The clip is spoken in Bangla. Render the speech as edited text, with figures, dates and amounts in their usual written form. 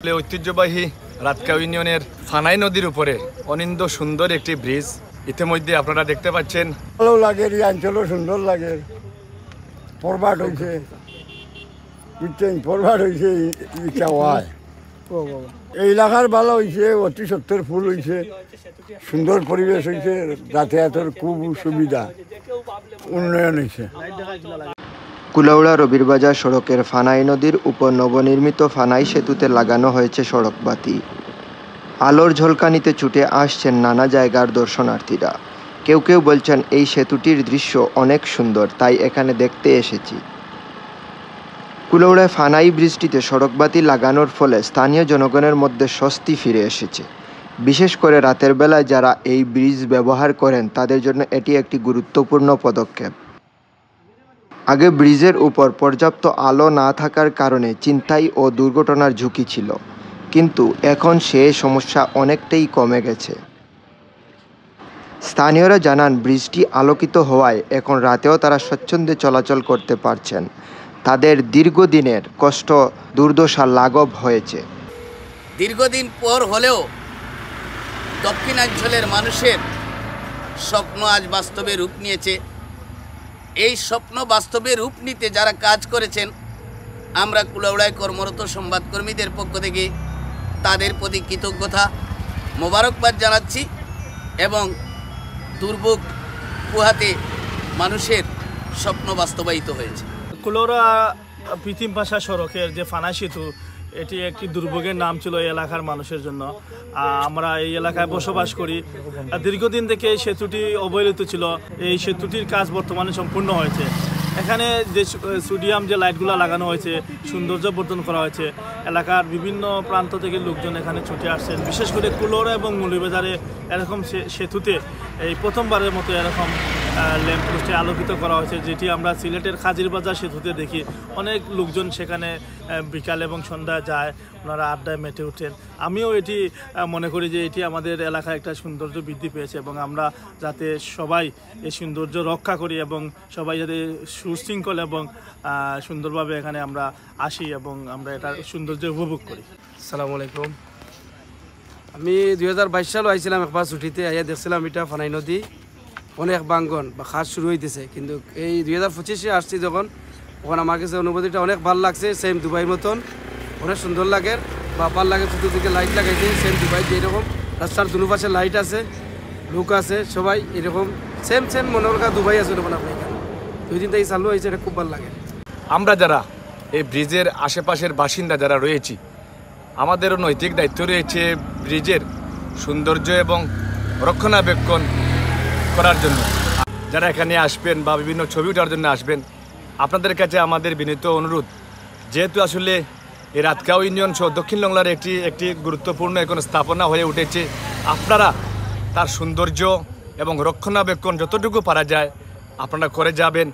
ঐতিহ্যবাহী রাতকাও ইউনিয়নের ফানাই নদীর উপরে অনিন্দ সুন্দর একটি ব্রিজ ইতিমধ্যে আপনারা দেখতে পাচ্ছেন। ভালো লাগে, এই অঞ্চলও সুন্দর লাগে, ফরওয়ার্ড হয়েছে, বুঝছেন, ফরওয়ার্ড হয়েছে, এই এলাকার ভালো হয়েছে, অতি সত্তর ফুল হয়েছে, সুন্দর পরিবেশ হয়েছে, যাতায়াতের খুব সুবিধা, উন্নয়ন হয়েছে। কুলাউড়া রবিরবাজার সড়কের ফানাই নদীর উপর নবনির্মিত ফানাই সেতুতে লাগানো হয়েছে সড়ক বাতি। আলোর ঝলকানিতে ছুটে আসছেন নানা জায়গার দর্শনার্থীরা। কেউ কেউ বলছেন এই সেতুটির দৃশ্য অনেক সুন্দর, তাই এখানে দেখতে এসেছি। কুলাউড়ায় ফানাই ব্রিজটিতে সড়ক বাতি লাগানোর ফলে স্থানীয় জনগণের মধ্যে স্বস্তি ফিরে এসেছে। বিশেষ করে রাতের বেলায় যারা এই ব্রিজ ব্যবহার করেন তাদের জন্য এটি একটি গুরুত্বপূর্ণ পদক্ষেপ। আগে ব্রিজের উপর পর্যাপ্ত আলো না থাকার কারণে ছিনতাই ও দুর্ঘটনার ঝুঁকি ছিল, কিন্তু এখন সেই সমস্যা অনেকটাই কমে গেছে। স্থানীয়রা জানান ব্রিজটি আলোকিত হওয়ায় এখন রাতেও তারা স্বচ্ছন্দে চলাচল করতে পারছেন। তাদের দীর্ঘদিনের কষ্ট দুর্দশা লাঘব হয়েছে। দীর্ঘদিন পর হলেও দক্ষিণাঞ্চলের মানুষের স্বপ্ন আজ বাস্তবে রূপ নিয়েছে। এই স্বপ্ন বাস্তবে রূপ নিতে যারা কাজ করেছেন, আমরা কুলাউড়ায় কর্মরত সংবাদকর্মীদের পক্ষ থেকে তাদের প্রতি কৃতজ্ঞতা মোবারকবাদ জানাচ্ছি এবং দুর্ভোগ পোহাতে মানুষের স্বপ্ন বাস্তবায়িত হয়েছে। কুলাউড়া পৃথিম ভাষা সড়কের যে ফানাই সেতু, এটি একটি দুর্ভোগের নাম ছিল এই এলাকার মানুষের জন্য। আমরা এই এলাকায় বসবাস করি, দীর্ঘদিন থেকে এই সেতুটি অবহেলিত ছিল। এই সেতুটির কাজ বর্তমানে সম্পূর্ণ হয়েছে। এখানে যে সোডিয়াম যে লাইটগুলো লাগানো হয়েছে, সৌন্দর্য বর্ধন করা হয়েছে। এলাকার বিভিন্ন প্রান্ত থেকে লোকজন এখানে ছুটে আসছেন। বিশেষ করে কুলাউড়া এবং মৌলভীবাজারে এরকম সেতুতে এই প্রথমবারের মতো এরকম ল্যাম্পপোস্টে আলোকিত করা হয়েছে, যেটি আমরা সিলেটের খাজিরবাজার সেতুতে দেখি। অনেক লোকজন সেখানে বিকাল এবং সন্ধ্যা যায়, ওনারা আড্ডায় মেতে ওঠেন। আমিও এটি মনে করি যে এটি আমাদের এলাকায় একটা সৌন্দর্য বৃদ্ধি পেয়েছে এবং আমরা যাতে সবাই এই সৌন্দর্য রক্ষা করি এবং সবাই যাতে সুশৃঙ্খল এবং সুন্দরভাবে এখানে আমরা আসি এবং আমরা এটার সৌন্দর্য উপভোগ করি। আসসালামু আলাইকুম। আমি 2022 সালে আইছিলাম একবার ছুটিতে, আইয়া দেখছিলাম এটা ফানাই নদী অনেক বাঙ্গন বা খাস শুরু হইতেছে, কিন্তু এই 2025-এ আসছি যখন, তখন আমার কাছে অনুভূতিটা অনেক ভালো লাগছে। সেম দুবাইয়ের মতন অনেক সুন্দর লাগে বা ভাল লাগে। চতুর্দিকে লাইট লাগাইছে সেম দুবাই, যেরকম রাস্তার দুনো পাশে লাইট আছে, লোক আছে, সবাই এরকম সেম মনে করা দুবাই আছে। তখন আপনি এখানে 2 দিন থেকে চালু হয়েছে, এটা খুব ভালো লাগে। আমরা যারা এই ব্রিজের আশেপাশের বাসিন্দা যারা রয়েছি, আমাদেরও নৈতিক দায়িত্ব রয়েছে ব্রিজের সৌন্দর্য এবং রক্ষণাবেক্ষণ করার জন্য। যারা এখানে আসবেন বা বিভিন্ন ছবি ওঠার জন্য আসবেন, আপনাদের কাছে আমাদের বিনীত অনুরোধ, যেহেতু আসলে এই রাতকাও ইউনিয়ন সহ দক্ষিণ লংলার একটি গুরুত্বপূর্ণ এখন স্থাপনা হয়ে উঠেছে, আপনারা তার সৌন্দর্য এবং রক্ষণাবেক্ষণ যতটুকু পারা যায় আপনারা করে যাবেন।